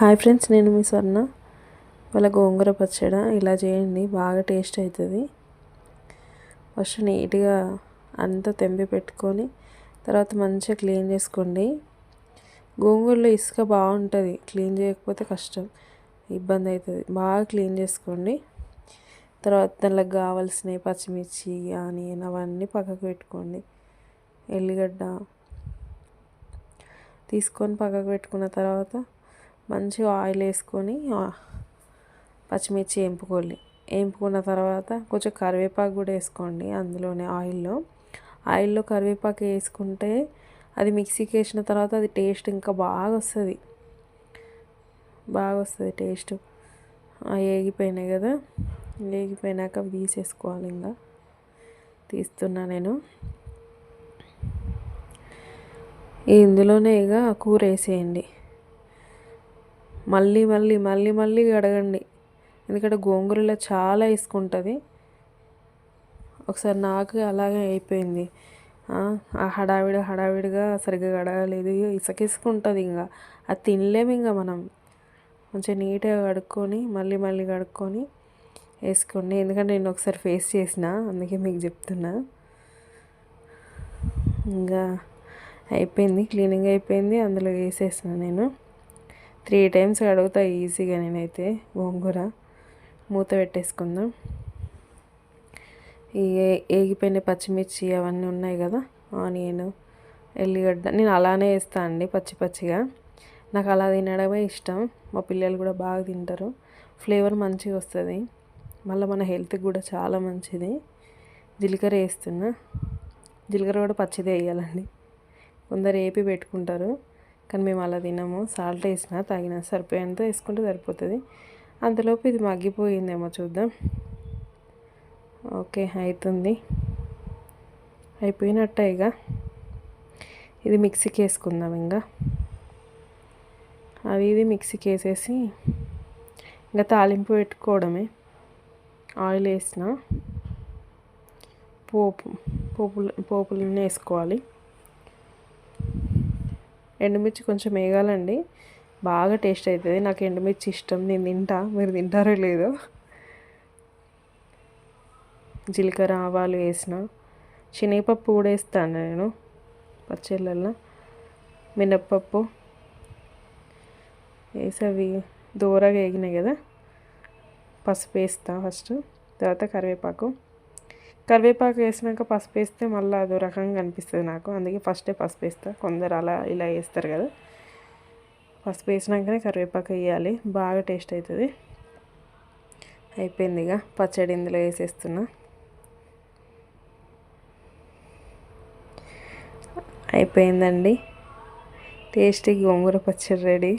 Hi friends, నేను మీ స్వర్ణ. వాళ్ళ గోంగూర పచ్చడి ఇలా చేయండి, బాగా టేస్ట్ అవుతుంది. ఫస్ట్ నీట్గా అంతా తెంపి పెట్టుకొని తర్వాత మంచిగా క్లీన్ చేసుకోండి. గోంగూరలో ఇసుక బాగుంటుంది, క్లీన్ చేయకపోతే కష్టం, ఇబ్బంది అవుతుంది. బాగా క్లీన్ చేసుకోండి. తర్వాత దానికి కావాల్సినవి పచ్చిమిర్చి, ఆనియన్ అవన్నీ పక్కకు పెట్టుకోండి. ఎల్లిగడ్డ తీసుకొని పక్కకు పెట్టుకున్న తర్వాత మంచిగా ఆయిల్ వేసుకొని పచ్చిమిర్చి వేపుకున్న తర్వాత కొంచెం కరివేపాకు కూడా వేసుకోండి. అందులోనే ఆయిల్లో కరివేపాకు వేసుకుంటే అది మిక్సీకి వేసిన తర్వాత అది టేస్ట్ ఇంకా బాగా వస్తుంది టేస్ట్. వేగిపోయినాయి కదా, వేగిపోయినాక తీసేసుకోవాలి. ఇంకా తీస్తున్నా నేను. ఇందులోనే ఇక కూర వేసేయండి. మళ్ళీ మళ్ళీ మళ్ళీ మళ్ళీ కడగండి, ఎందుకంటే గోంగూరలో చాలా వేసుకుంటుంది. ఒకసారి నాకు అలాగే అయిపోయింది. హడావిడిగా సరిగ్గా కడగలేదు, ఇసుకుంటుంది. ఇంకా అది తినలేము. ఇంకా మనం కొంచెం నీట్గా కడుక్కొని మళ్ళీ మళ్ళీ కడుక్కొని వేసుకోండి. ఎందుకంటే నేను ఒకసారి ఫేస్ చేసిన, అందుకే మీకు చెప్తున్నా. ఇంకా అయిపోయింది, క్లీనింగ్ అయిపోయింది. అందులో వేసేసిన నేను 3 times కడుగుతా ఈజీగా నేనైతే. గోంగూర మూత పెట్టేసుకుందాం. ఈ వేగిపోయిన పచ్చిమిర్చి అవన్నీ ఉన్నాయి కదా, ఆనియన్, ఎల్లిగడ్డ నేను అలానే వేస్తాను అండి, పచ్చిగా. నాకు అలా తినడమే ఇష్టం. మా పిల్లలు కూడా బాగా తింటారు. ఫ్లేవర్ మంచిగా వస్తుంది, మళ్ళీ మన హెల్త్కి కూడా చాలా మంచిది. జీలకర్ర వేస్తున్నా. జీలకర్ర కూడా పచ్చిదే వేయాలండి. కొందరు వేపి పెట్టుకుంటారు, కానీ మేము అలా తినము. సాల్ట్ వేసిన సరిపోయేంత వేసుకుంటే సరిపోతుంది. అంతలోపు ఇది మగ్గిపోయిందేమో చూద్దాం. ఓకే, అవుతుంది, అయిపోయినట్టే. ఇక ఇది మిక్సీకి వేసుకుందాం. ఇంకా ఇది మిక్సీకి వేసేసి ఇంకా తాలింపు పెట్టుకోవడమే. ఆయిల్ వేసిన పోపులన్నీ వేసుకోవాలి. ఎండుమిర్చి కొంచెం వేగాలండి, బాగా టేస్ట్ అవుతుంది. నాకు ఎండుమిర్చి ఇష్టం, నేను తింటా. మీరు తింటారో లేదో. జీలకర్ర, ఆవాలు వేసిన, శనగపప్పు కూడా వేస్తాను నేను పచ్చళ్ళల్లో. మినప్పప్పు వేసి అవి దూరగా వేగినాయి కదా, పసుపు వేస్తా ఫస్ట్. తర్వాత కరివేపాకు వేసినాక పసుపు వేస్తే మళ్ళీ అదో రకంగా అనిపిస్తుంది నాకు, అందుకే ఫస్టే పసుపు వేస్తా. కొందరు అలా ఇలా వేస్తారు కదా. పసుపు వేసినాకనే కరివేపాకు వేయాలి, బాగా టేస్ట్ అవుతుంది. అయిపోయింది. ఇక పచ్చడి ఇందులో వేసేస్తున్నా. అయిపోయిందండి, టేస్టీ గోంగూర పచ్చడి రెడీ.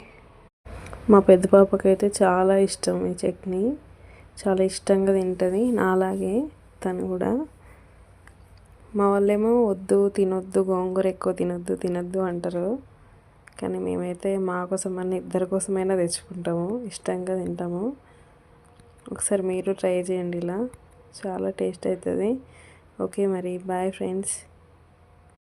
మా పెద్ద పాపకైతే చాలా ఇష్టం ఈ చట్నీ, చాలా ఇష్టంగా తింటుంది. నాలాగే తను కూడా. మా వాళ్ళేమో తినొద్దు గోంగూర ఎక్కువ తినొద్దు అంటారు. కానీ మేమైతే మా కోసమన్నా, ఇద్దరి కోసమైనా తెచ్చుకుంటాము, ఇష్టంగా తింటాము. ఒకసారి మీరు ట్రై చేయండి, ఇలా చాలా టేస్ట్ అవుతుంది. ఓకే, మరి బాయ్ ఫ్రెండ్స్.